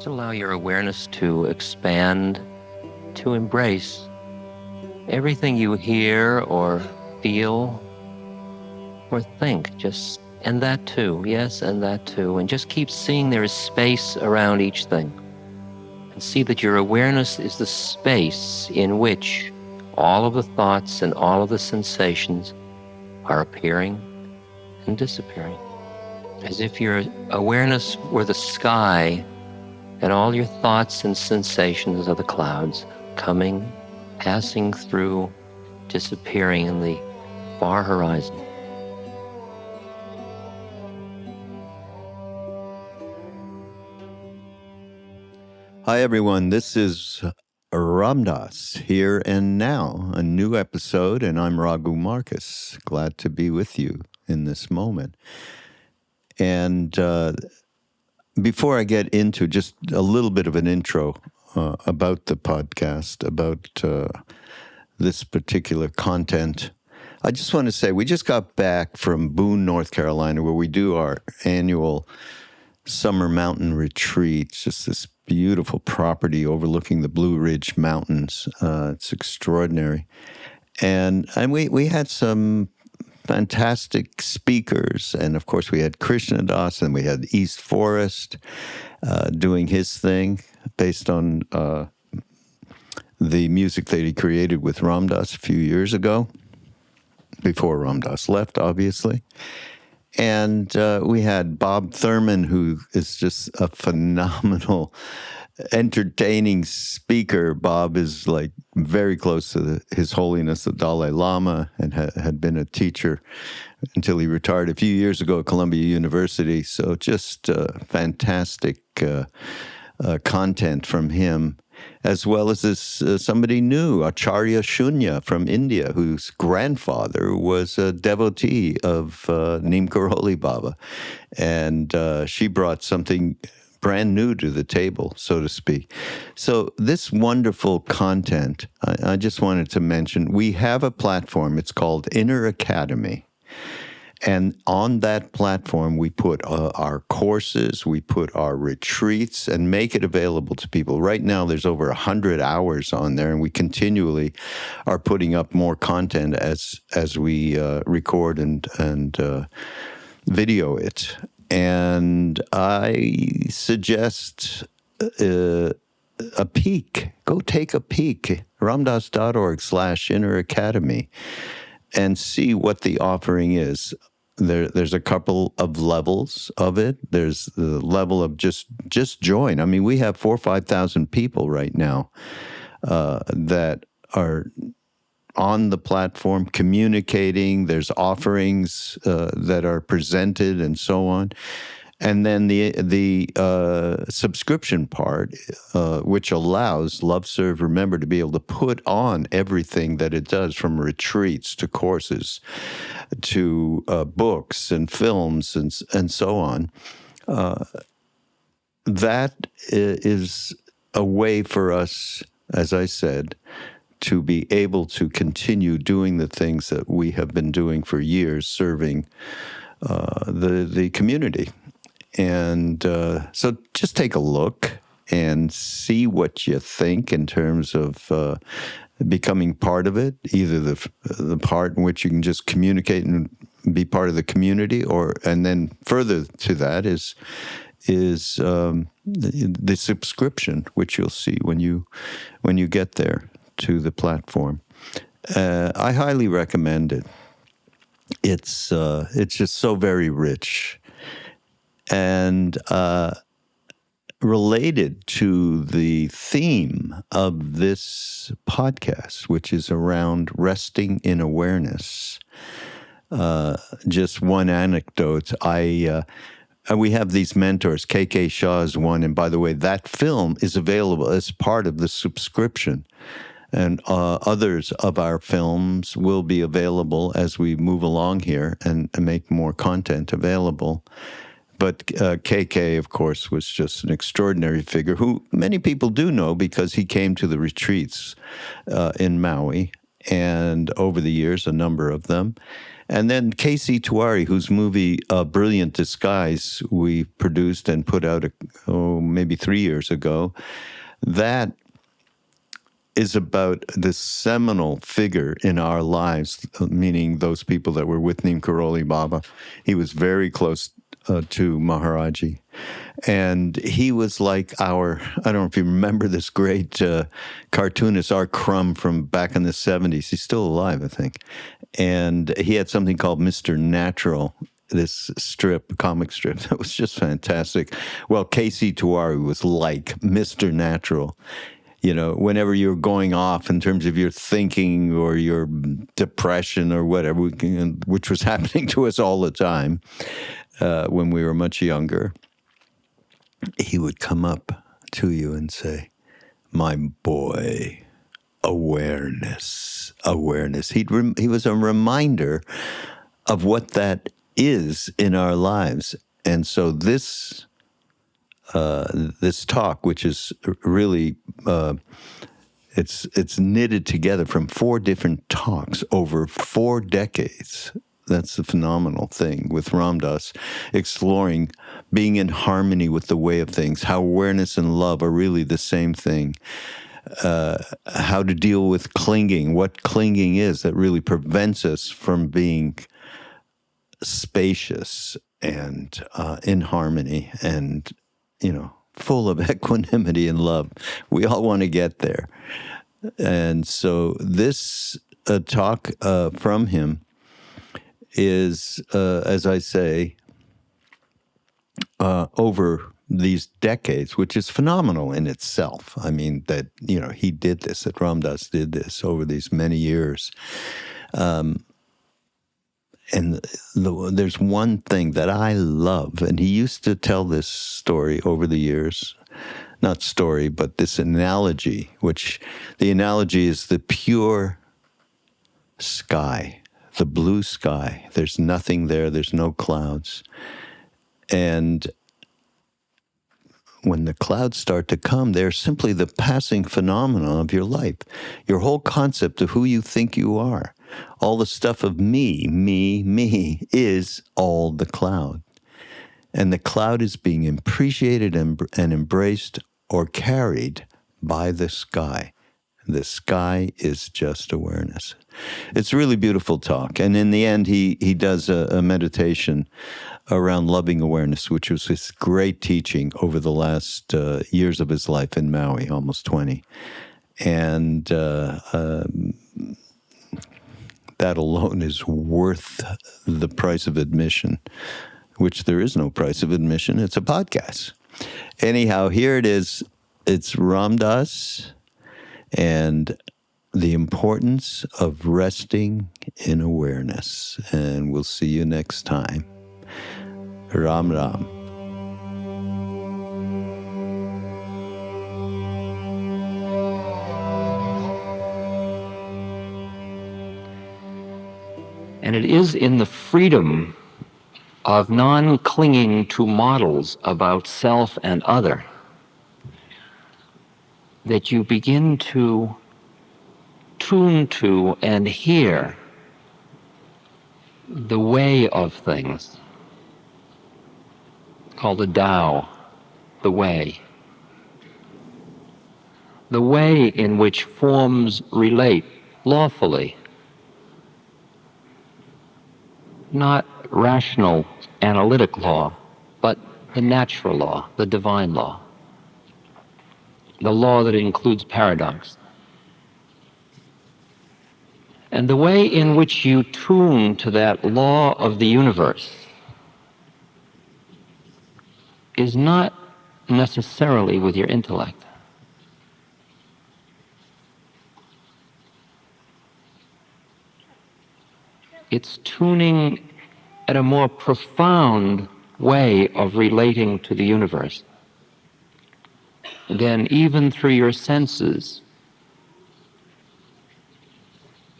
Just allow your awareness to expand, to embrace everything you hear or feel or think. And that too, yes, and that too. And just keep seeing there is space around each thing. And see that your awareness is the space in which all of the thoughts and all of the sensations are appearing and disappearing. As if your awareness were the sky and all your thoughts and sensations are the clouds coming, passing through, disappearing in the far horizon. Hi, everyone. This is Ram Dass, Here and Now, a new episode, and I'm Raghu Marcus. Glad to be with you in this moment. And before I get into just a little bit of an intro about the podcast, about this particular content, I just want to say we just got back from Boone, North Carolina, where we do our annual summer mountain retreat. Just this beautiful property overlooking the Blue Ridge Mountains. It's extraordinary. And we had some fantastic speakers. And of course, we had Krishna Das and we had East Forest doing his thing based on the music that he created with Ram Dass a few years ago, before Ram Dass left, obviously. And we had Bob Thurman, who is just a phenomenal, entertaining speaker. Bob is like very close to His Holiness the Dalai Lama and had been a teacher until he retired a few years ago at Columbia University. So just fantastic content from him, as well as this somebody new, Acharya Shunya from India, whose grandfather was a devotee of Neem Karoli Baba. And she brought something brand new to the table, so to speak. So this wonderful content, I just wanted to mention, we have a platform. It's called Inner Academy. And on that platform, we put our courses, we put our retreats, and make it available to people. Right now, there's over 100 hours on there, and we continually are putting up more content as we record and video it. And I suggest a peek. Go take a peek. ramdas.org/Inner Academy. And see what the offering is. There's a couple of levels of it. There's the level of just join. I mean, we have 4,000 or 5,000 people right now that are on the platform communicating. There's offerings that are presented and so on. And then the subscription part, which allows Love, Serve, Remember to be able to put on everything that it does, from retreats to courses to books and films and so on. That is a way for us, as I said, to be able to continue doing the things that we have been doing for years, serving the community. And so just take a look and see what you think in terms of becoming part of it, either the part in which you can just communicate and be part of the community, and then further to that is the subscription, which you'll see when you get there to the platform. I highly recommend it. It's just so very rich. And related to the theme of this podcast, which is around resting in awareness. Just one anecdote. We have these mentors. KK Shah is one. And by the way, that film is available as part of the subscription. And others of our films will be available as we move along here and make more content available. But KK, of course, was just an extraordinary figure who many people do know because he came to the retreats in Maui, and over the years, a number of them. And then K.C. Tiwari, whose movie Brilliant Disguise we produced and put out maybe 3 years ago, that is about this seminal figure in our lives, meaning those people that were with Neem Karoli Baba. He was very close to Maharaj-ji. And he was like I don't know if you remember this great cartoonist, R. Crumb, from back in the 70s. He's still alive, I think. And he had something called Mr. Natural, this comic strip, that was just fantastic. Well, K.C. Tiwari was like Mr. Natural. You know, whenever you're going off in terms of your thinking or your depression or whatever, which was happening to us all the time when we were much younger, he would come up to you and say, "My boy, awareness, awareness." He was a reminder of what that is in our lives. And so this talk, which is really, it's knitted together from 4 different talks over 4 decades. That's the phenomenal thing with Ram Dass, exploring being in harmony with the way of things, how awareness and love are really the same thing, how to deal with clinging, what clinging is that really prevents us from being spacious and in harmony and, full of equanimity and love. We all want to get there. And so this talk from him is, as I say, over these decades, which is phenomenal in itself. I mean, that, he did this, that Ram Dass did this over these many years. And there's one thing that I love, and he used to tell this story over the years, not story, but this analogy, which the analogy is the pure sky, the blue sky. There's nothing there. There's no clouds. And when the clouds start to come, they're simply the passing phenomenon of your life. Your whole concept of who you think you are, all the stuff of me, is all the cloud. And the cloud is being appreciated and embraced or carried by the sky. The sky is just awareness. It's a really beautiful talk. And in the end, he does a meditation around loving awareness, which was his great teaching over the last years of his life in Maui, almost 20. And that alone is worth the price of admission, which there is no price of admission. It's a podcast. Anyhow, here it is. It's Ram Dass and the importance of resting in awareness. And we'll see you next time. Ram Ram. And it is in the freedom of non-clinging to models about self and other that you begin to tune to and hear the way of things, called the Tao, the way. The way in which forms relate lawfully, not rational, analytic law, but the natural law, the divine law, the law that includes paradox. And the way in which you tune to that law of the universe is not necessarily with your intellect. It's tuning at a more profound way of relating to the universe than even through your senses.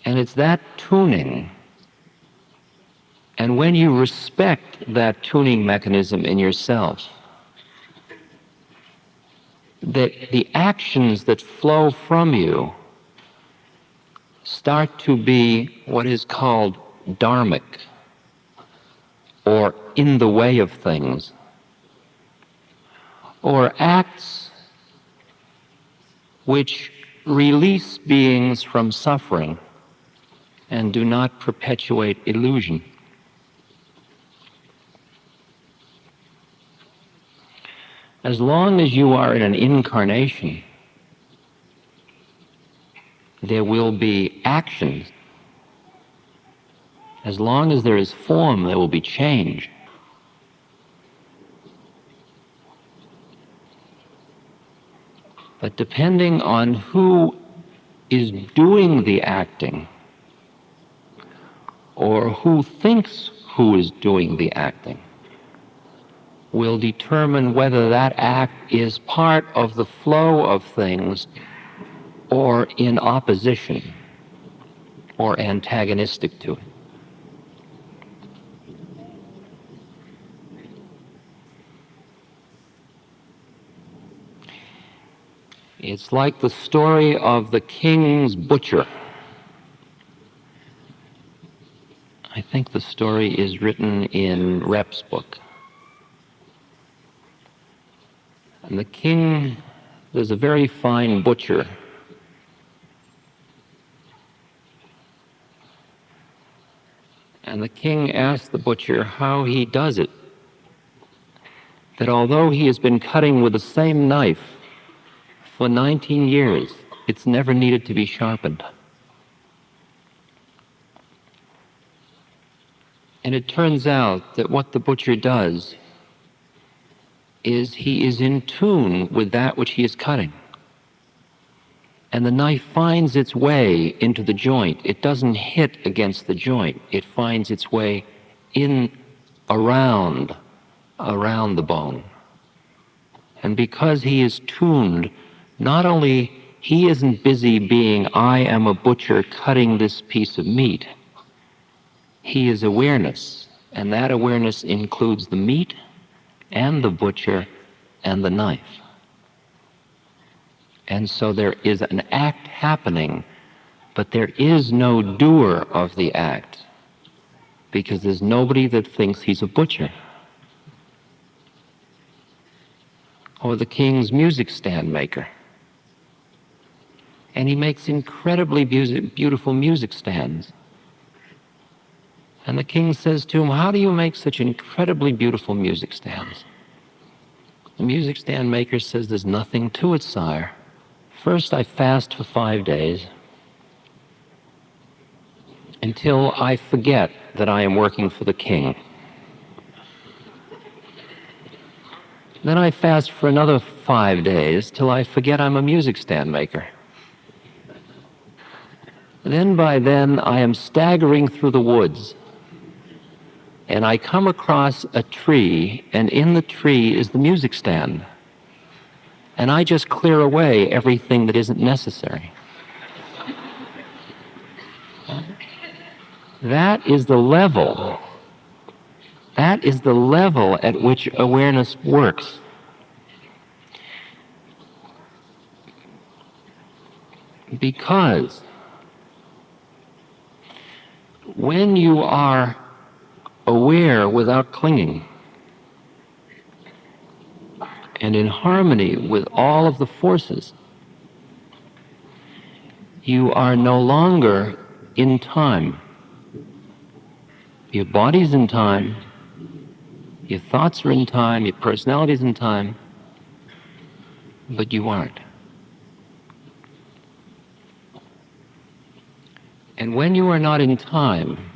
And it's that tuning, and when you respect that tuning mechanism in yourself, that the actions that flow from you start to be what is called dharmic or in the way of things, or acts which release beings from suffering and do not perpetuate illusion. As long as you are in an incarnation, there will be actions. As long as there is form, there will be change. But depending on who is doing the acting, or who thinks who is doing the acting, will determine whether that act is part of the flow of things or in opposition or antagonistic to it. It's like the story of the king's butcher. I think the story is written in Rep's book. And the king, there's a very fine butcher. And the king asked the butcher how he does it, that although he has been cutting with the same knife for 19 years, it's never needed to be sharpened. And it turns out that what the butcher does is he is in tune with that which he is cutting. And the knife finds its way into the joint. It doesn't hit against the joint. It finds its way in, around the bone. And because he is tuned, not only he isn't busy being, I am a butcher cutting this piece of meat. He is awareness, and that awareness includes the meat and the butcher and the knife. And so there is an act happening, but there is no doer of the act, because there's nobody that thinks he's a butcher. Or the king's music stand maker. And he makes incredibly beautiful music stands. And the king says to him, how do you make such incredibly beautiful music stands? The music stand maker says, there's nothing to it, sire. First, I fast for 5 days until I forget that I am working for the king. Then I fast for another 5 days till I forget I'm a music stand maker. Then by then, I am staggering through the woods, and I come across a tree, and in the tree is the music stand. And I just clear away everything that isn't necessary. That is the level. That is the level at which awareness works. Because when you are aware without clinging, and in harmony with all of the forces, you are no longer in time. Your body's in time, your thoughts are in time, your personality's in time, but you aren't. And when you are not in time,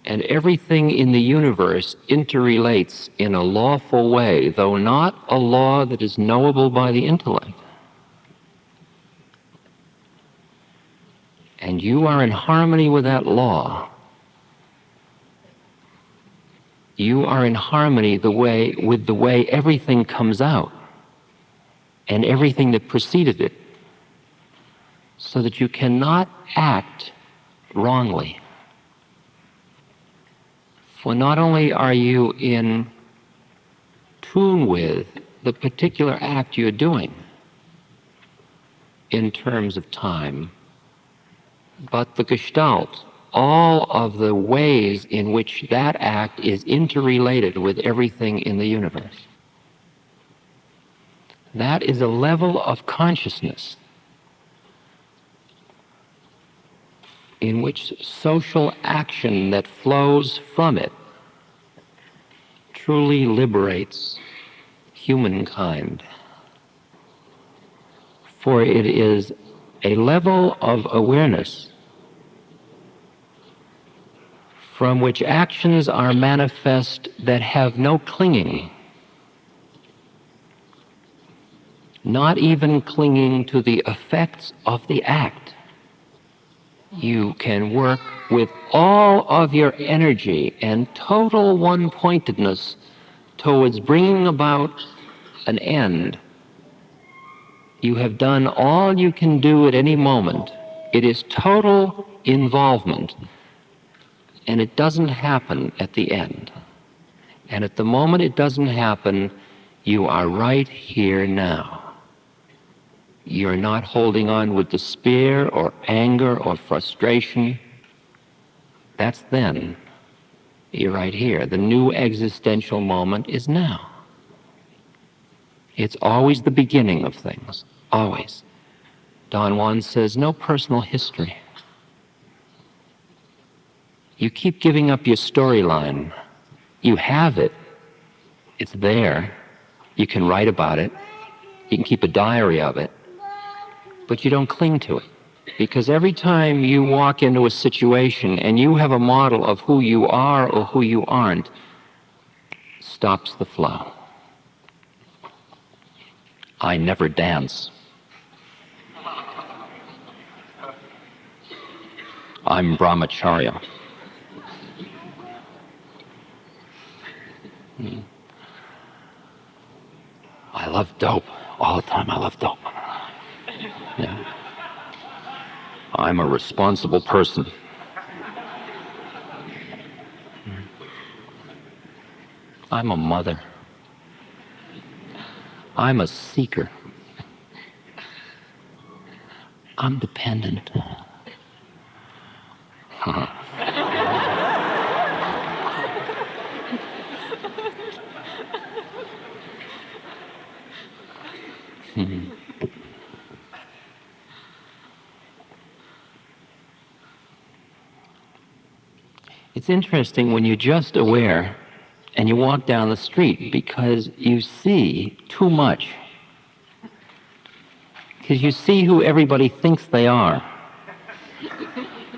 and everything in the universe interrelates in a lawful way, though not a law that is knowable by the intellect, and you are in harmony with that law, you are in harmony with the way everything comes out and everything that preceded it, so that you cannot act wrongly. For not only are you in tune with the particular act you're doing in terms of time, but the Gestalt, all of the ways in which that act is interrelated with everything in the universe. That is a level of consciousness in which social action that flows from it truly liberates humankind. For it is a level of awareness from which actions are manifest that have no clinging, not even clinging to the effects of the act. You can work with all of your energy and total one-pointedness towards bringing about an end. You have done all you can do at any moment. It is total involvement, and it doesn't happen at the end. And at the moment it doesn't happen, you are right here now. You're not holding on with despair or anger or frustration. That's then. You're right here. The new existential moment is now. It's always the beginning of things. Always. Don Juan says, no personal history. You keep giving up your storyline. You have it. It's there. You can write about it. You can keep a diary of it. But you don't cling to it. Because every time you walk into a situation and you have a model of who you are or who you aren't, stops the flow. I never dance. I'm brahmacharya. I love dope. All the time I love dope. Yeah. I'm a responsible person. I'm a mother. I'm a seeker. I'm dependent. It's interesting when you're just aware and you walk down the street because you see too much. Because you see who everybody thinks they are.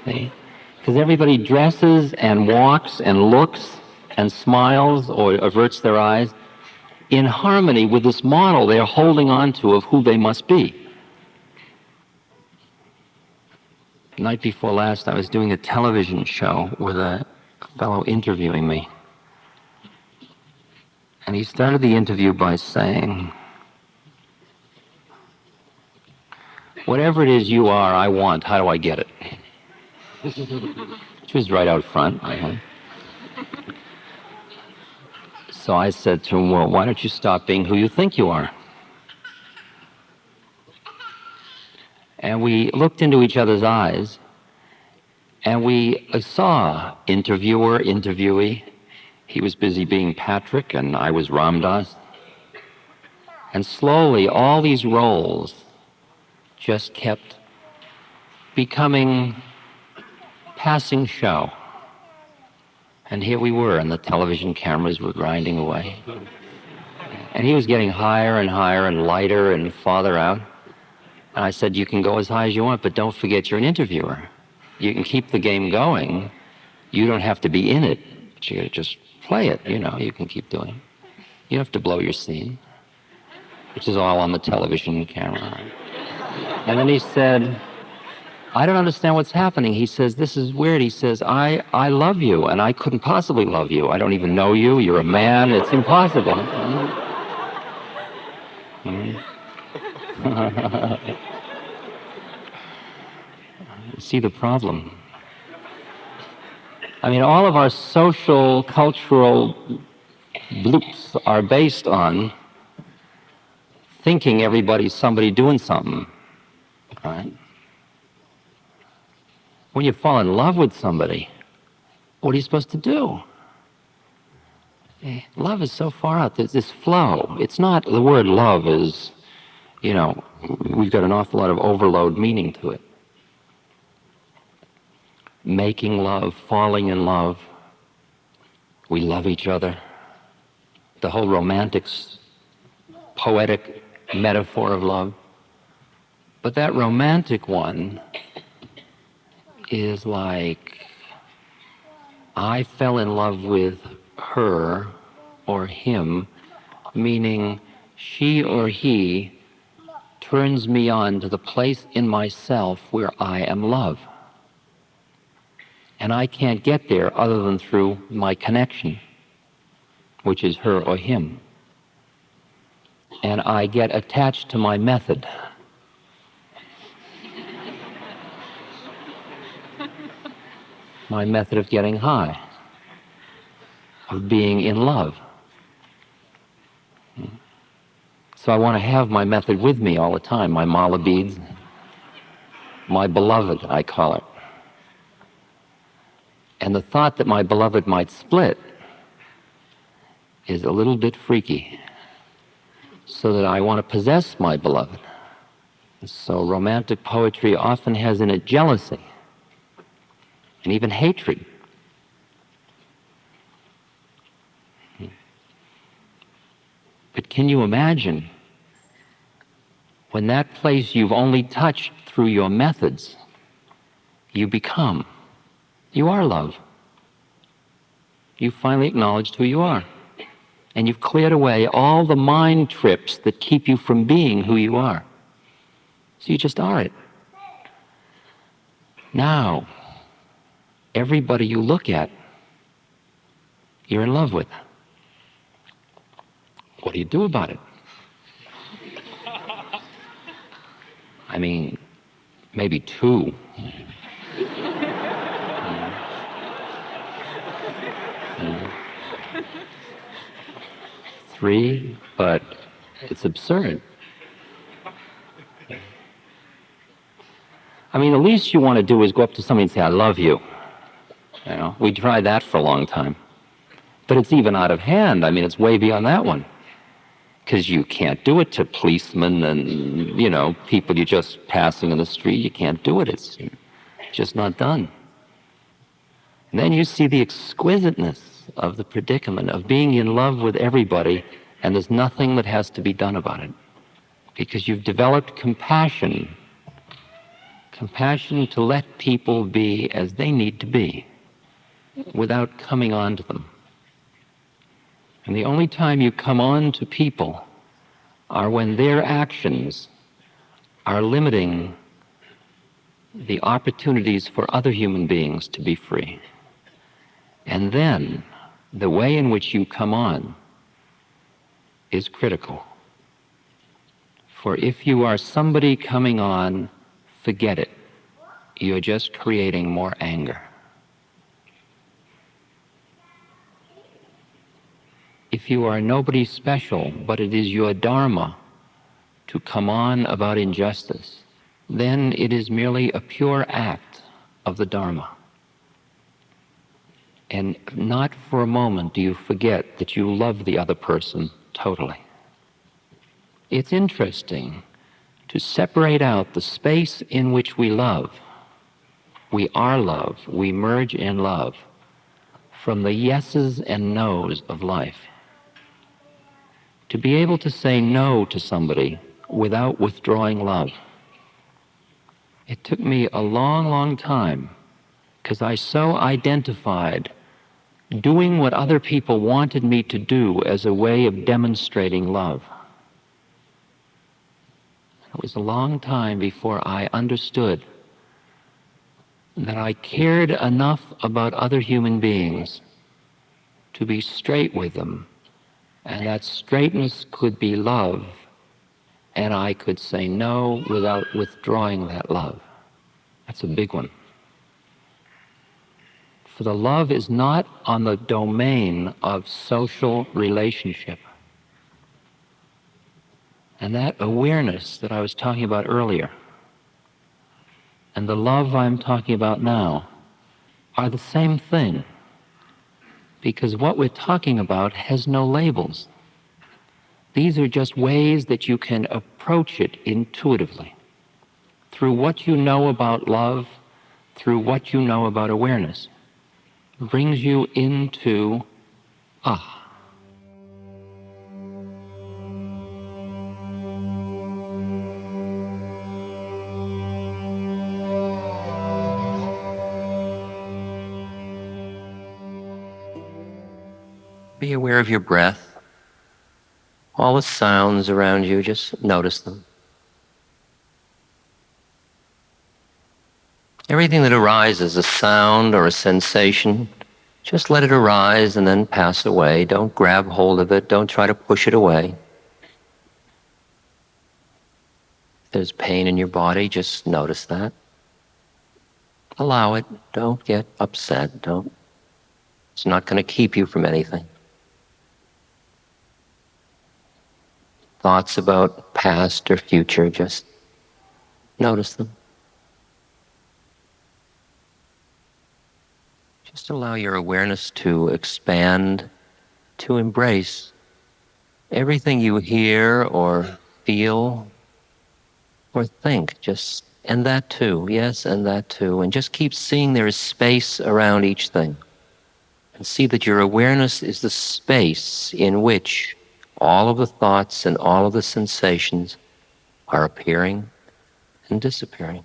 Because everybody dresses and walks and looks and smiles or averts their eyes in harmony with this model they're holding on to of who they must be. The night before last, I was doing a television show with a fellow interviewing me. And he started the interview by saying, whatever it is you are, I want, how do I get it? She was right out front. So I said to him, well, why don't you stop being who you think you are? And we looked into each other's eyes, and we saw interviewer, interviewee. He was busy being Patrick, and I was Ramdas. And slowly, all these roles just kept becoming passing show. And here we were, and the television cameras were grinding away. And he was getting higher and higher and lighter and farther out. And I said, you can go as high as you want, but don't forget you're an interviewer. You can keep the game going. You don't have to be in it. But you just play it, you can keep doing it. You don't have to blow your scene, which is all on the television camera. And then he said, I don't understand what's happening. He says, this is weird. He says, I love you, and I couldn't possibly love you. I don't even know you. You're a man. It's impossible. See the problem. I mean, all of our social, cultural bloops are based on thinking everybody's somebody doing something, right? When you fall in love with somebody, what are you supposed to do? Love is so far out. There's this flow. It's not, the word love is, we've got an awful lot of overload meaning to it. Making love, falling in love. We love each other. The whole romantic, poetic metaphor of love. But that romantic one is like, I fell in love with her or him, meaning she or he turns me on to the place in myself where I am love. And I can't get there other than through my connection, which is her or him. And I get attached to my method. My method of getting high, of being in love. So I want to have my method with me all the time, my mala beads, my beloved, I call it. And the thought that my beloved might split is a little bit freaky, so that I want to possess my beloved. So romantic poetry often has in it jealousy and even hatred. But can you imagine when that place you've only touched through your methods, you are love. You've finally acknowledged who you are. And you've cleared away all the mind trips that keep you from being who you are. So you just are it. Now, everybody you look at, you're in love with. What do you do about it? I mean, maybe two. Three, but it's absurd. I mean, the least you want to do is go up to somebody and say, I love you. We tried that for a long time. But it's even out of hand. I mean, it's way beyond that one. Because you can't do it to policemen and, people you're just passing in the street. You can't do it. It's just not done. And then you see the exquisiteness of the predicament of being in love with everybody, and there's nothing that has to be done about it. Because you've developed compassion to let people be as they need to be, without coming on to them. And the only time you come on to people are when their actions are limiting the opportunities for other human beings to be free. And then the way in which you come on is critical. For if you are somebody coming on, forget it. You're just creating more anger. If you are nobody special, but it is your dharma to come on about injustice, then it is merely a pure act of the dharma. And not for a moment do you forget that you love the other person totally. It's interesting to separate out the space in which we love. We are love, we merge in love, from the yeses and nos of life. To be able to say no to somebody without withdrawing love. It took me a long, long time, because I so identified doing what other people wanted me to do as a way of demonstrating love. It was a long time before I understood that I cared enough about other human beings to be straight with them, and that straightness could be love, and I could say no without withdrawing that love. That's a big one. For the love is not on the domain of social relationship. And that awareness that I was talking about earlier, and the love I'm talking about now are the same thing, because what we're talking about has no labels. These are just ways that you can approach it intuitively, through what you know about love, through what you know about awareness. It brings you into ah. Be aware of your breath. All the sounds around you, just notice them. Everything that arises, a sound or a sensation, just let it arise and then pass away. Don't grab hold of it. Don't try to push it away. If there's pain in your body, just notice that. Allow it. Don't get upset. It's not going to keep you from anything. Thoughts about past or future, just notice them. Just allow your awareness to expand, to embrace everything you hear or feel or think. Just, and that too, yes, and that too. And just keep seeing there is space around each thing. And see that your awareness is the space in which all of the thoughts and all of the sensations are appearing and disappearing.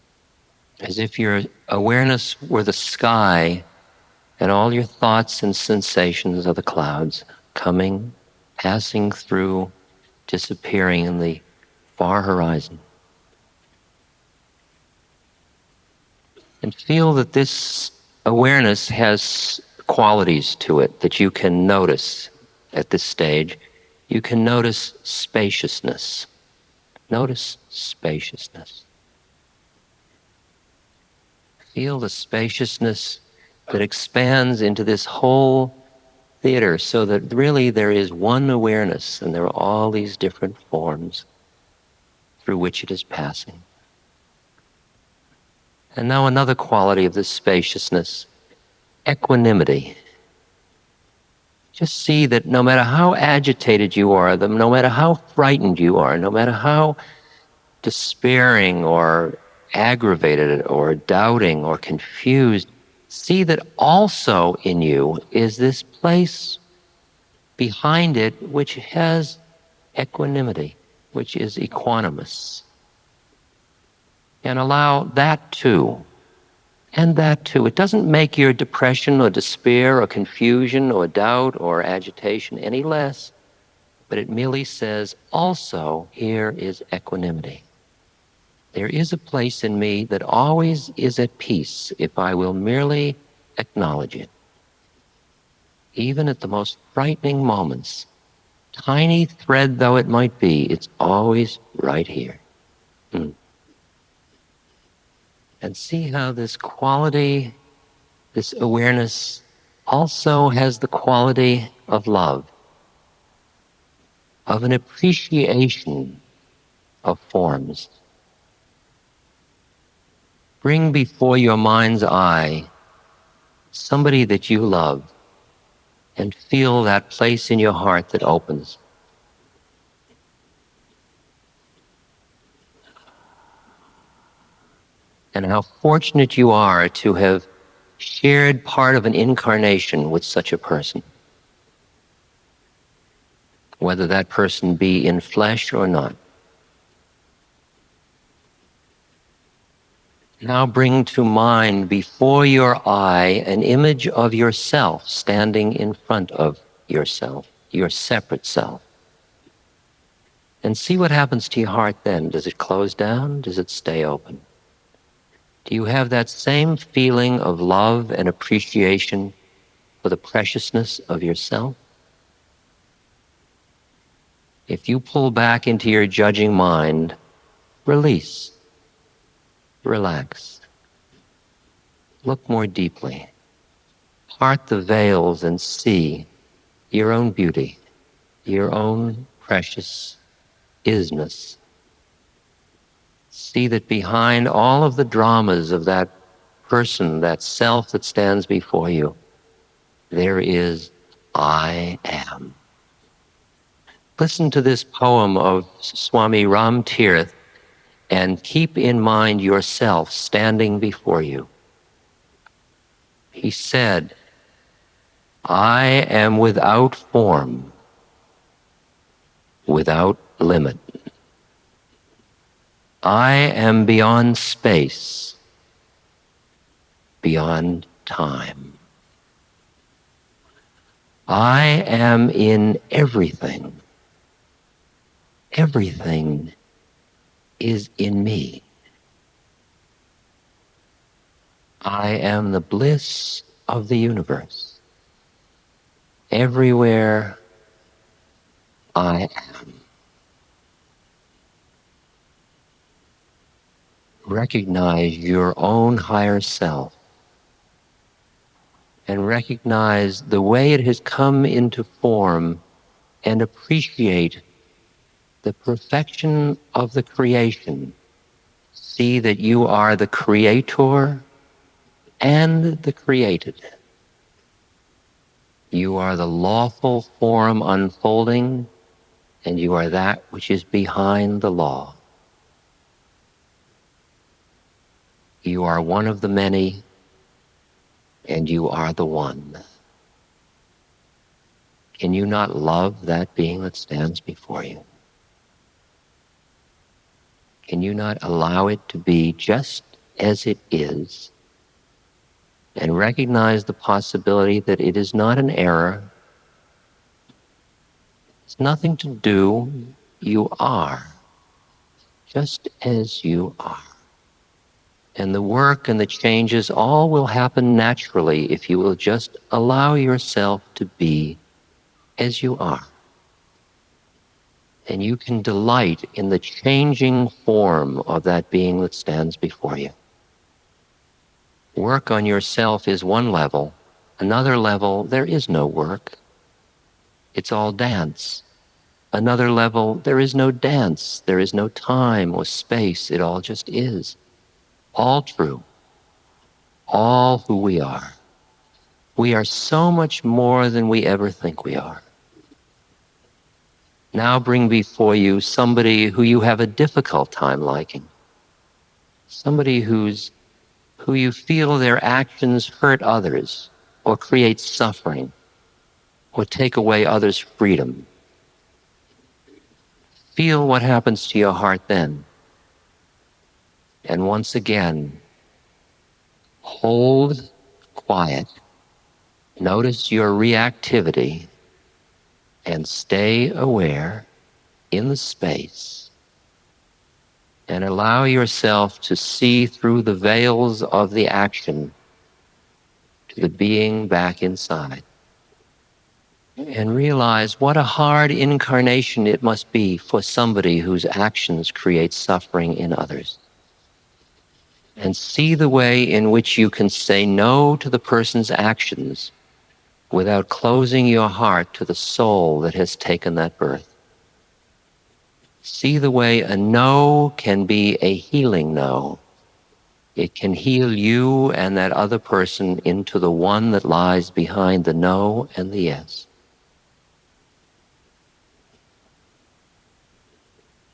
As if your awareness were the sky and all your thoughts and sensations are the clouds coming, passing through, disappearing in the far horizon. And feel that this awareness has qualities to it that you can notice at this stage. You can notice spaciousness. Notice spaciousness. Feel the spaciousness that expands into this whole theater, so that really there is one awareness and there are all these different forms through which it is passing. And now another quality of this spaciousness, equanimity. Just see that no matter how agitated you are, no matter how frightened you are, no matter how despairing or aggravated or doubting or confused, see that also in you is this place behind it which has equanimity, which is equanimous. And allow that too. And that too. It doesn't make your depression or despair or confusion or doubt or agitation any less, but it merely says, also, here is equanimity. There is a place in me that always is at peace if I will merely acknowledge it. Even at the most frightening moments, tiny thread though it might be, it's always right here. And see how this quality, this awareness, also has the quality of love, of an appreciation of forms. Bring before your mind's eye somebody that you love and feel that place in your heart that opens. And how fortunate you are to have shared part of an incarnation with such a person, whether that person be in flesh or not. Now bring to mind before your eye an image of yourself standing in front of yourself, your separate self. And see what happens to your heart then. Does it close down? Does it stay open? Do you have that same feeling of love and appreciation for the preciousness of yourself? If you pull back into your judging mind, release, relax, look more deeply, part the veils and see your own beauty, your own precious isness. See that behind all of the dramas of that person, that self that stands before you, there is I am. Listen to this poem of Swami Ram Tirth and keep in mind yourself standing before you. He said, I am without form, without limit. I am beyond space, beyond time. I am in everything. Everything is in me. I am the bliss of the universe. Everywhere I am. Recognize your own higher self and recognize the way it has come into form and appreciate the perfection of the creation. See that you are the creator and the created. You are the lawful form unfolding, and you are that which is behind the law. You are one of the many, and you are the one. Can you not love that being that stands before you? Can you not allow it to be just as it is and recognize the possibility that it is not an error? It's nothing to do. You are just as you are. And the work and the changes all will happen naturally if you will just allow yourself to be as you are. And you can delight in the changing form of that being that stands before you. Work on yourself is one level. Another level, there is no work. It's all dance. Another level, there is no dance. There is no time or space. It all just is. All true. All who we are. We are so much more than we ever think we are. Now bring before you somebody who you have a difficult time liking. Somebody who you feel their actions hurt others or create suffering or take away others' freedom. Feel what happens to your heart then. And once again, hold quiet. Notice your reactivity and stay aware in the space and allow yourself to see through the veils of the action to the being back inside. And realize what a hard incarnation it must be for somebody whose actions create suffering in others. And see the way in which you can say no to the person's actions without closing your heart to the soul that has taken that birth. See the way a no can be a healing no. It can heal you and that other person into the one that lies behind the no and the yes.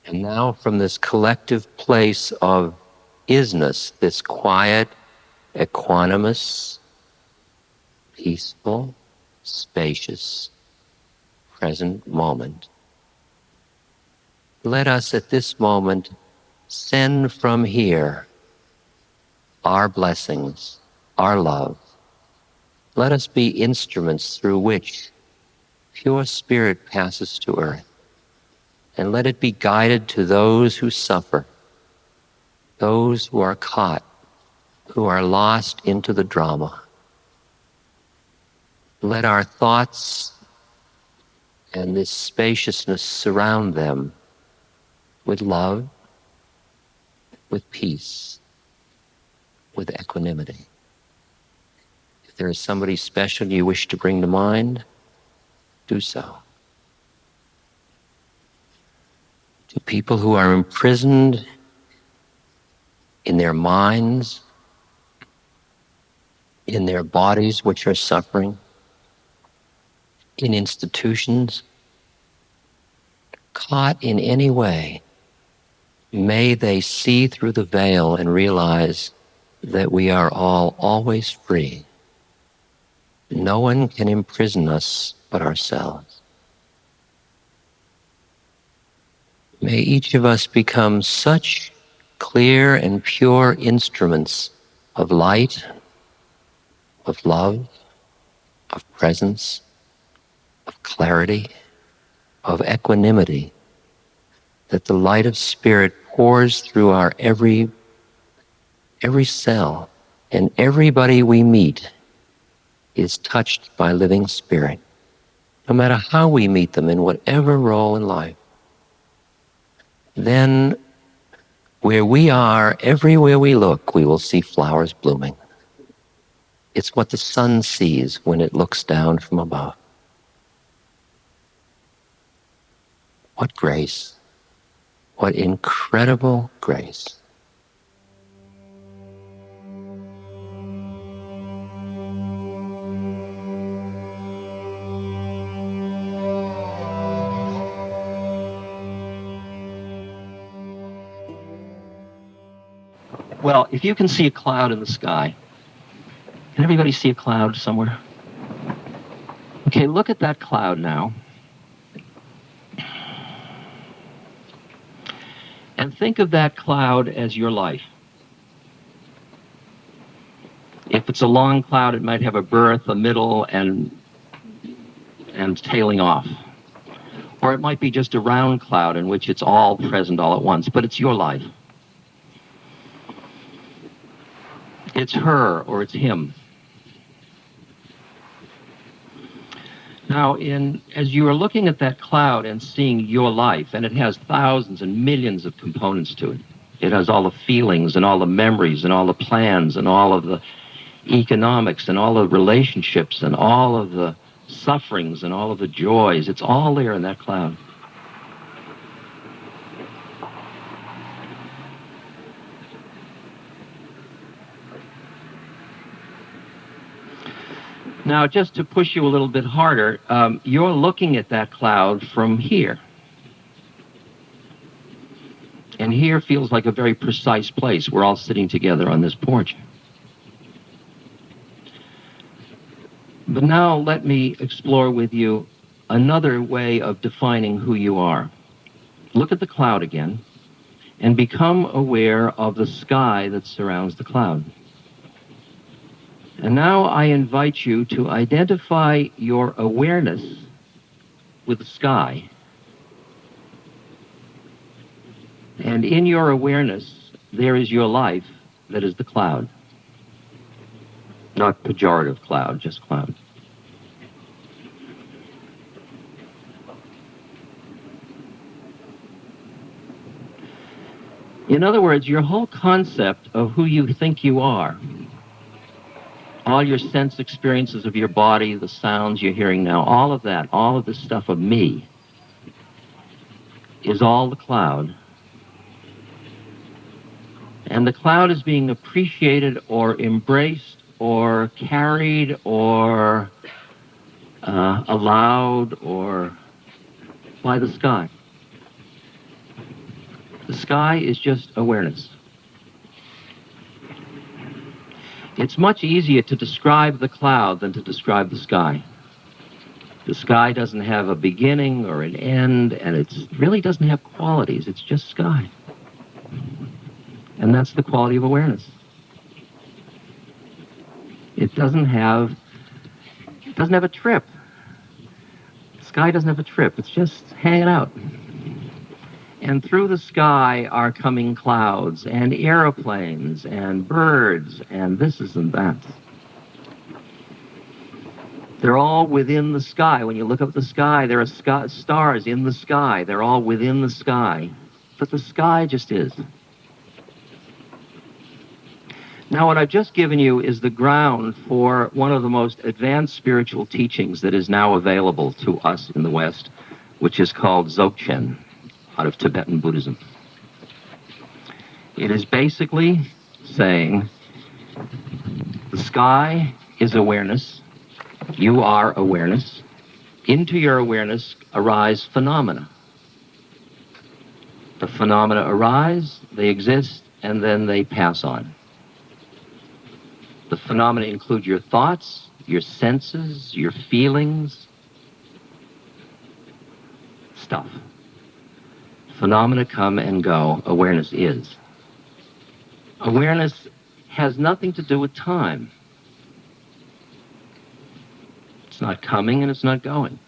And now from this collective place of isness, this quiet, equanimous, peaceful, spacious, present moment, let us at this moment send from here our blessings, our love. Let us be instruments through which pure spirit passes to earth. And let it be guided to those who suffer, those who are caught, who are lost into the drama. Let our thoughts and this spaciousness surround them with love, with peace, with equanimity. If there is somebody special you wish to bring to mind, do so. To people who are imprisoned in their minds, in their bodies which are suffering, in institutions, caught in any way, may they see through the veil and realize that we are all always free. No one can imprison us but ourselves. May each of us become such clear and pure instruments of light, of love, of presence, of clarity, of equanimity, that the light of spirit pours through our every cell, and everybody we meet is touched by living spirit, no matter how we meet them in whatever role in life. Then where we are, everywhere we look, we will see flowers blooming. It's what the sun sees when it looks down from above. What grace, what incredible grace. Well, if you can see a cloud in the sky, can everybody see a cloud somewhere? Okay, look at that cloud now. And think of that cloud as your life. If it's a long cloud, it might have a birth, a middle, and tailing off. Or it might be just a round cloud in which it's all present all at once, but it's your life. It's her or it's him. Now, as you are looking at that cloud and seeing your life, and it has thousands and millions of components to it. It has all the feelings and all the memories and all the plans and all of the economics and all the relationships and all of the sufferings and all of the joys. It's all there in that cloud. Now, just to push you a little bit harder, you're looking at that cloud from here. And here feels like a very precise place. We're all sitting together on this porch. But now let me explore with you another way of defining who you are. Look at the cloud again and become aware of the sky that surrounds the cloud. And now I invite you to identify your awareness with the sky. And in your awareness, there is your life that is the cloud. Not pejorative cloud, just cloud. In other words, your whole concept of who you think you are, all your sense experiences of your body, the sounds you're hearing now, all of that, all of this stuff of me, is all the cloud. And the cloud is being appreciated or embraced or carried or allowed or by the sky. The sky is just awareness. It's much easier to describe the cloud than to describe the sky. The sky doesn't have a beginning or an end, and it really doesn't have qualities. It's just sky. And that's the quality of awareness. It doesn't have a trip. The sky doesn't have a trip. It's just hanging out. And through the sky are coming clouds and airplanes and birds and this and that. They're all within the sky. When you look up at the sky, there are stars in the sky. They're all within the sky. But the sky just is. Now, what I've just given you is the ground for one of the most advanced spiritual teachings that is now available to us in the West, which is called Dzogchen, out of Tibetan Buddhism. It is basically saying, the sky is awareness, you are awareness. Into your awareness arise phenomena. The phenomena arise, they exist, and then they pass on. The phenomena include your thoughts, your senses, your feelings, stuff. Phenomena come and go. Awareness is. Awareness has nothing to do with time. It's not coming and it's not going.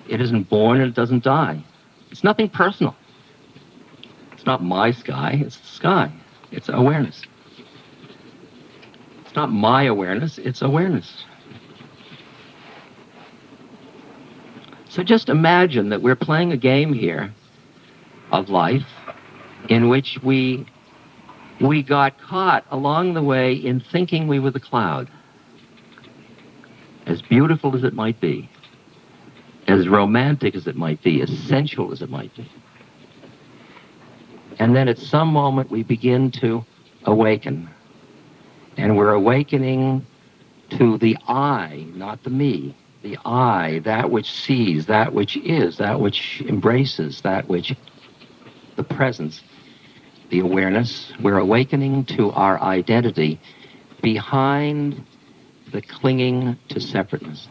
It isn't born and it doesn't die. It's nothing personal. It's not my sky, it's the sky. It's awareness. It's not my awareness, it's awareness. So just imagine that we're playing a game here of life in which we got caught along the way in thinking we were the cloud. As beautiful as it might be, as romantic as it might be, as sensual as it might be. And then at some moment we begin to awaken. And we're awakening to the I, not the me. The I, that which sees, that which is, that which embraces, that which, the presence, the awareness. We're awakening to our identity behind the clinging to separateness.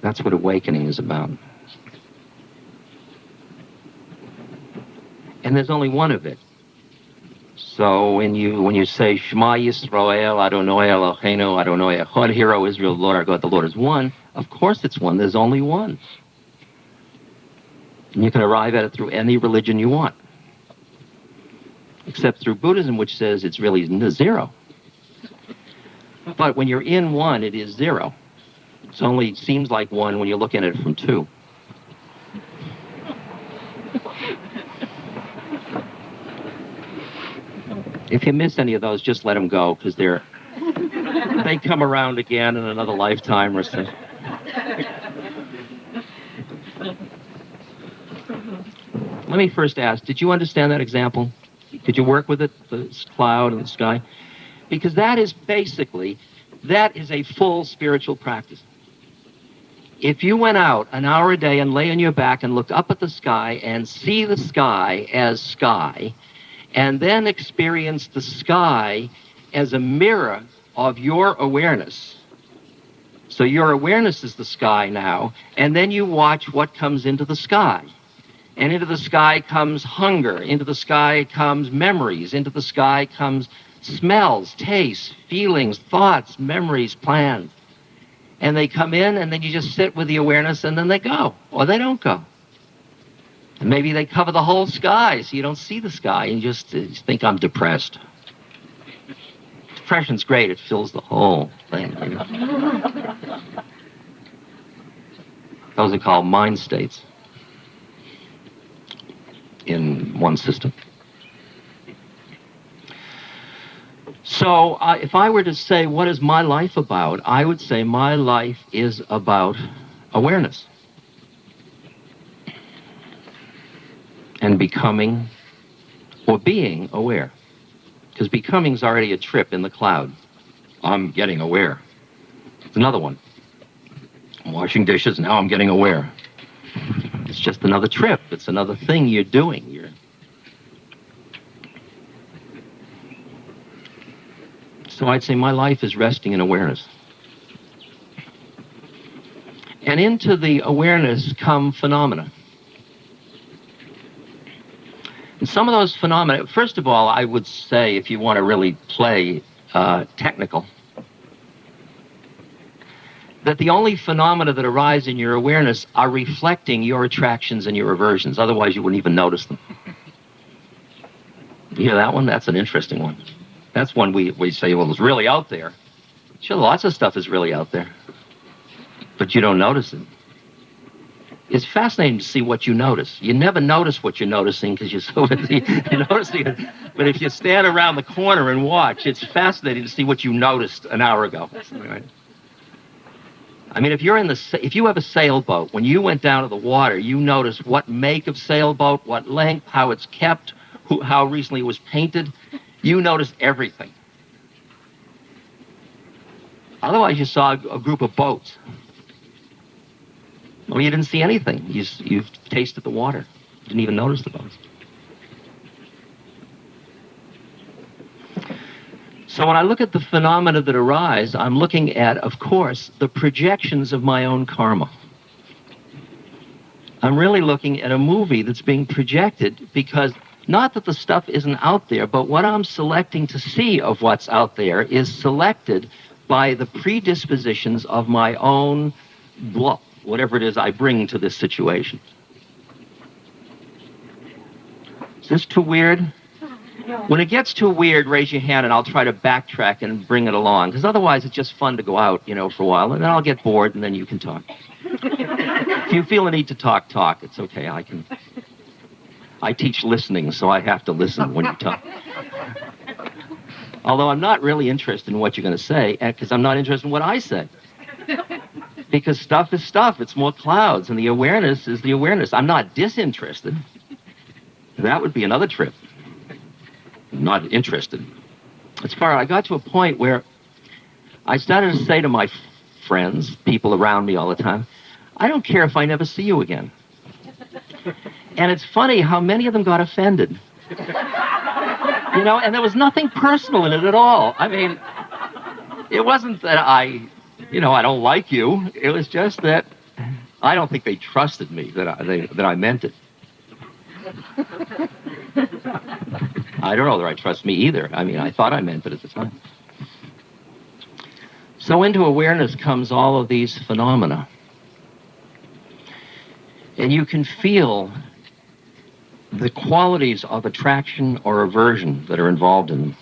That's what awakening is about. And there's only one of it. So when you say Shema Yisrael, Adonai Eloheinu, Adonai Echad, Hear, O Israel, the Lord our God, the Lord is one. Of course it's one. There's only one. And you can arrive at it through any religion you want, except through Buddhism, which says it's really zero. But when you're in one, it is zero. It only seems like one when you look at it from two. If you miss any of those, just let them go, because they come around again in another lifetime or so. Let me first ask, did you understand that example? Did you work with it, the cloud and the sky? Because that is a full spiritual practice. If you went out an hour a day and lay on your back and looked up at the sky and see the sky as sky, and then experience the sky as a mirror of your awareness. So your awareness is the sky now, and then you watch what comes into the sky. And into the sky comes hunger, into the sky comes memories, into the sky comes smells, tastes, feelings, thoughts, memories, plans. And they come in, and then you just sit with the awareness, and then they go, or they don't go. And maybe they cover the whole sky, so you don't see the sky, and you just think, I'm depressed. Depression's great, it fills the whole thing. You know? Those are called mind states in one system. So if I were to say, what is my life about? I would say my life is about awareness. And becoming or being aware. Because becoming's already a trip in the cloud. I'm getting aware. It's another one. I'm washing dishes, now I'm getting aware. It's just another trip. It's another thing you're doing. So I'd say my life is resting in awareness. And into the awareness come phenomena. And some of those phenomena, first of all, I would say, if you want to really play technical, that the only phenomena that arise in your awareness are reflecting your attractions and your aversions. Otherwise, you wouldn't even notice them. You hear that one? That's an interesting one. That's one we say, well, it's really out there. Sure, lots of stuff is really out there. But you don't notice it. It's fascinating to see what you notice. You never notice what you're noticing because you're so busy noticing it. But if you stand around the corner and watch, it's fascinating to see what you noticed an hour ago. Right? I mean, if you have a sailboat, when you went down to the water, you notice what make of sailboat, what length, how it's kept, how recently it was painted. You notice everything. Otherwise, you saw a group of boats. Well, you didn't see anything. You tasted the water. You didn't even notice the boats. So when I look at the phenomena that arise, I'm looking at, of course, the projections of my own karma. I'm really looking at a movie that's being projected because not that the stuff isn't out there, but what I'm selecting to see of what's out there is selected by the predispositions of my own bluff, whatever it is I bring to this situation. Is this too weird? When it gets too weird, raise your hand and I'll try to backtrack and bring it along. Because otherwise it's just fun to go out, for a while, and then I'll get bored and then you can talk. If you feel a need to talk. It's okay. I teach listening, so I have to listen when you talk. Although I'm not really interested in what you're going to say, because I'm not interested in what I say. Because stuff is stuff. It's more clouds, and the awareness is the awareness. I'm not disinterested. That would be another trip. I'm not interested. I got to a point where I started to say to my friends, people around me all the time, I don't care if I never see you again. And it's funny how many of them got offended. And there was nothing personal in it at all. I mean, it wasn't that I don't like you. It was just that I don't think they trusted me, that I meant it. I don't know that I trust me either. I mean, I thought I meant it at the time. So into awareness comes all of these phenomena. And you can feel the qualities of attraction or aversion that are involved in them.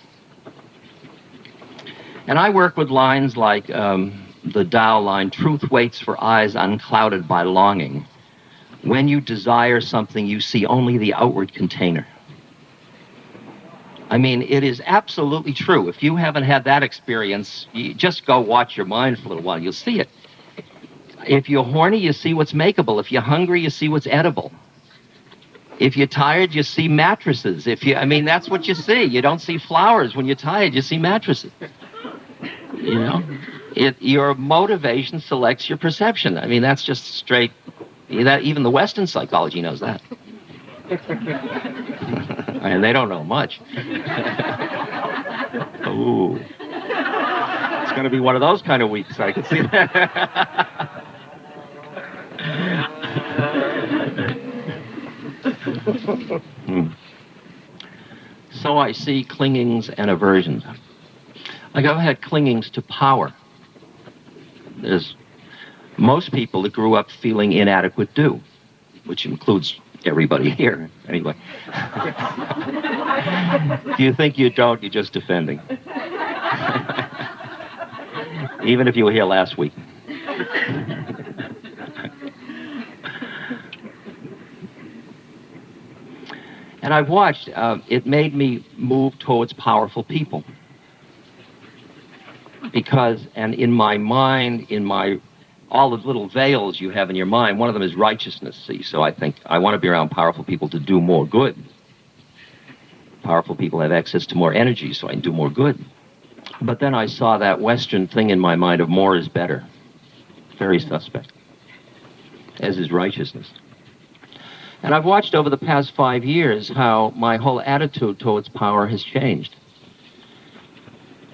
And I work with lines like the Tao line, truth waits for eyes unclouded by longing. When you desire something, you see only the outward container. I mean, it is absolutely true. If you haven't had that experience, you just go watch your mind for a little while. You'll see it. If you're horny, you see what's makeable. If you're hungry, you see what's edible. If you're tired, you see mattresses. That's what you see. You don't see flowers when you're tired. You see mattresses. Your motivation selects your perception. I mean, that's just straight. Even the Western psychology knows that. And they don't know much. Ooh. It's going to be one of those kind of weeks. I can see that. So I see clingings and aversions. Like I've had clingings to power. There's most people that grew up feeling inadequate do, which includes everybody here, anyway. If you think you don't, you're just defending. Even if you were here last week. And I've watched, it made me move towards powerful people. And in my mind, all the little veils you have in your mind, one of them is righteousness, see? So I think I want to be around powerful people to do more good. Powerful people have access to more energy, so I can do more good. But then I saw that Western thing in my mind of more is better. Very suspect. As is righteousness. And I've watched over the past 5 years how my whole attitude towards power has changed.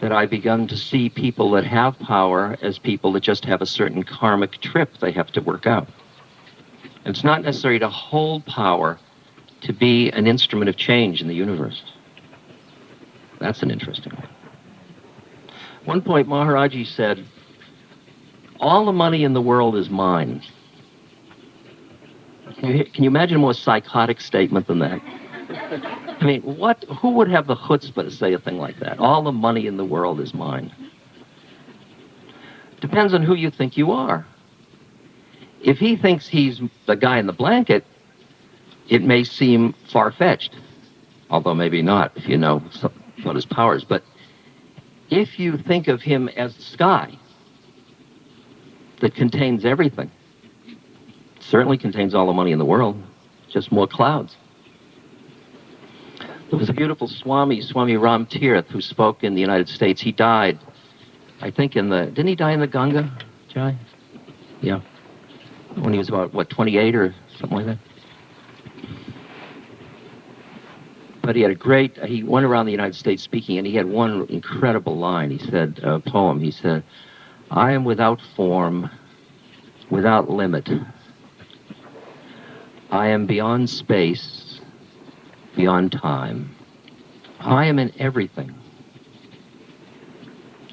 That I've begun to see people that have power as people that just have a certain karmic trip they have to work out. It's not necessary to hold power to be an instrument of change in the universe. That's an interesting one. One point, Maharaj-ji said, all the money in the world is mine. Can you imagine a more psychotic statement than that? I mean, who would have the chutzpah to say a thing like that? All the money in the world is mine. Depends on who you think you are. If he thinks he's the guy in the blanket, it may seem far-fetched, although maybe not if you know what his powers. But if you think of him as the sky, that contains everything. It certainly contains all the money in the world, just more clouds. There was a beautiful Swami Ram Tirth, who spoke in the United States. He died, I think, didn't he die in the Ganga, Jai? Yeah. When he was about, 28 or something like that? But he went around the United States speaking, and he had one incredible line. He said, a poem, he said, "I am without form, without limit. I am beyond space, beyond time. I am in everything.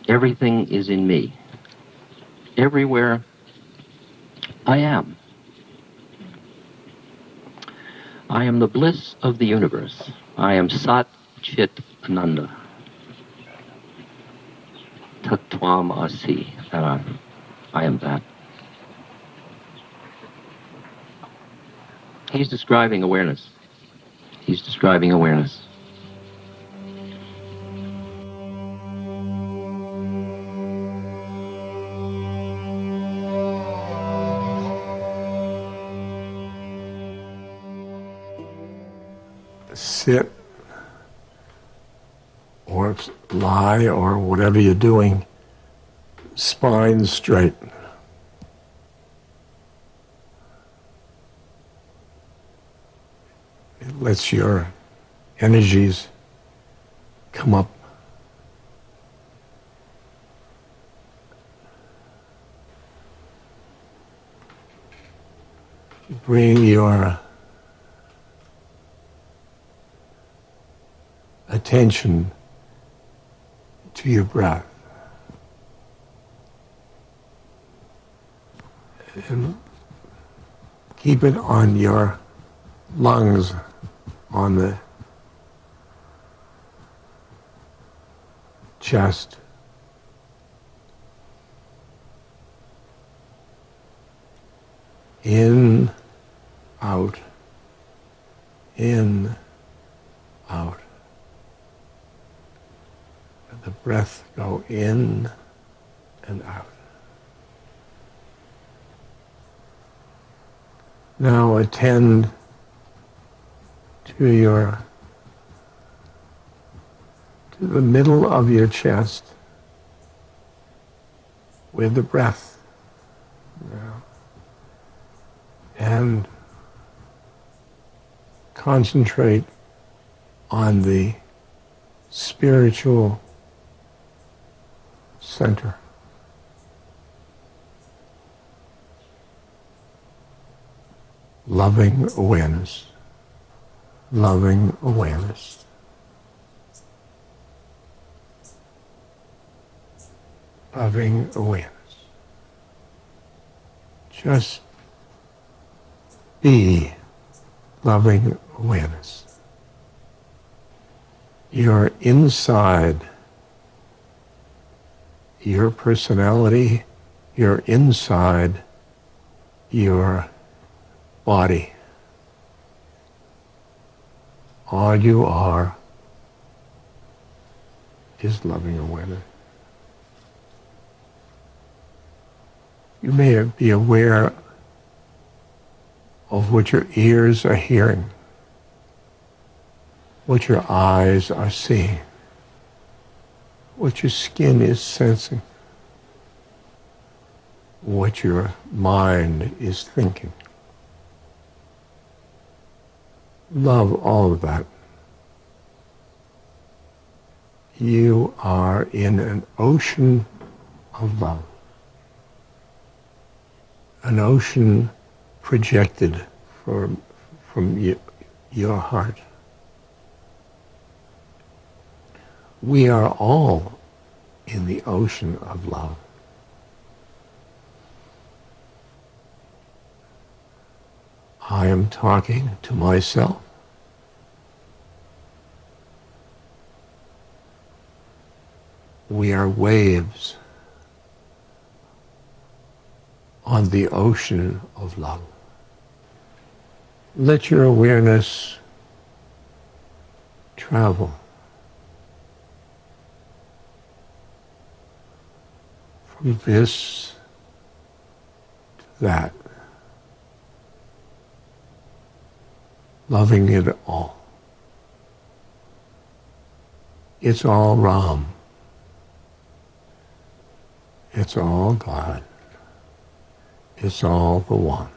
Everything is in me. Everywhere I am. I am the bliss of the universe. I am Sat Chit Ananda. Tattvam Asi." I am that. He's describing awareness. He's describing awareness. Sit or lie or whatever you're doing, spine straight. It lets your energies come up. Bring your attention to your breath. And keep it on your lungs, on the chest. In, out, in, out. Let the breath go in and out. Now attend to the middle of your chest with the breath. Now, and concentrate on the spiritual center. Loving awareness. Loving awareness. Loving awareness. Just be loving awareness. You're inside your personality, you're inside your body. All you are is loving awareness. You may be aware of what your ears are hearing, what your eyes are seeing, what your skin is sensing, what your mind is thinking. Love all of that. You are in an ocean of love. An ocean projected from your heart. We are all in the ocean of love. I am talking to myself. We are waves on the ocean of love. Let your awareness travel from this that. Loving it all. It's all Ram. It's all God. It's all the One.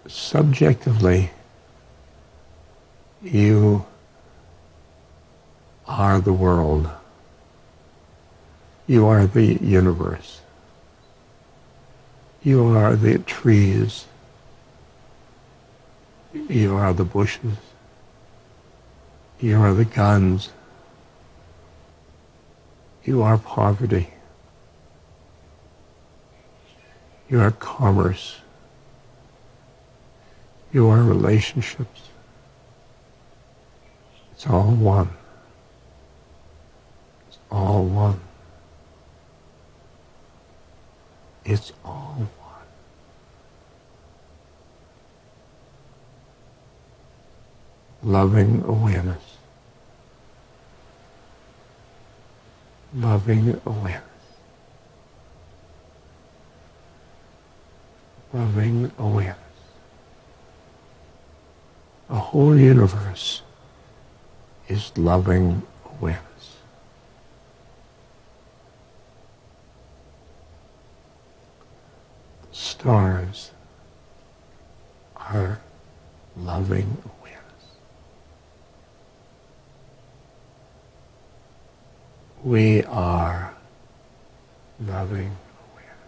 Subjectively, you are the world. You are the universe. You are the trees. You are the bushes. You are the guns. You are poverty. You are commerce. You are relationships. It's all one. It's all one. It's all one. Loving awareness. Loving awareness. Loving awareness. The whole universe is loving awareness. Stars are loving awareness. We are loving awareness.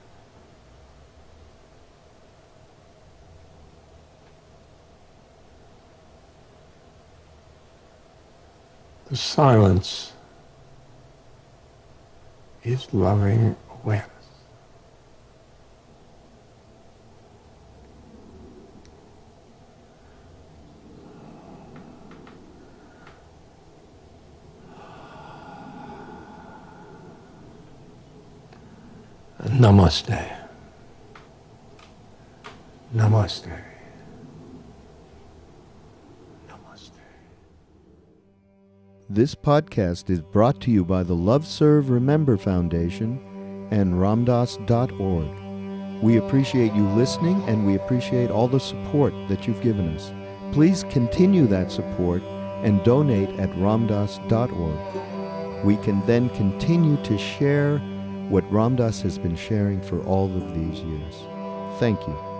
The silence is loving awareness. Namaste. Namaste. Namaste. This podcast is brought to you by the Love Serve Remember Foundation and ramdas.org. We appreciate you listening, and we appreciate all the support that you've given us. Please continue that support and donate at ramdas.org. We can then continue to share what Ram Dass has been sharing for all of these years. Thank you.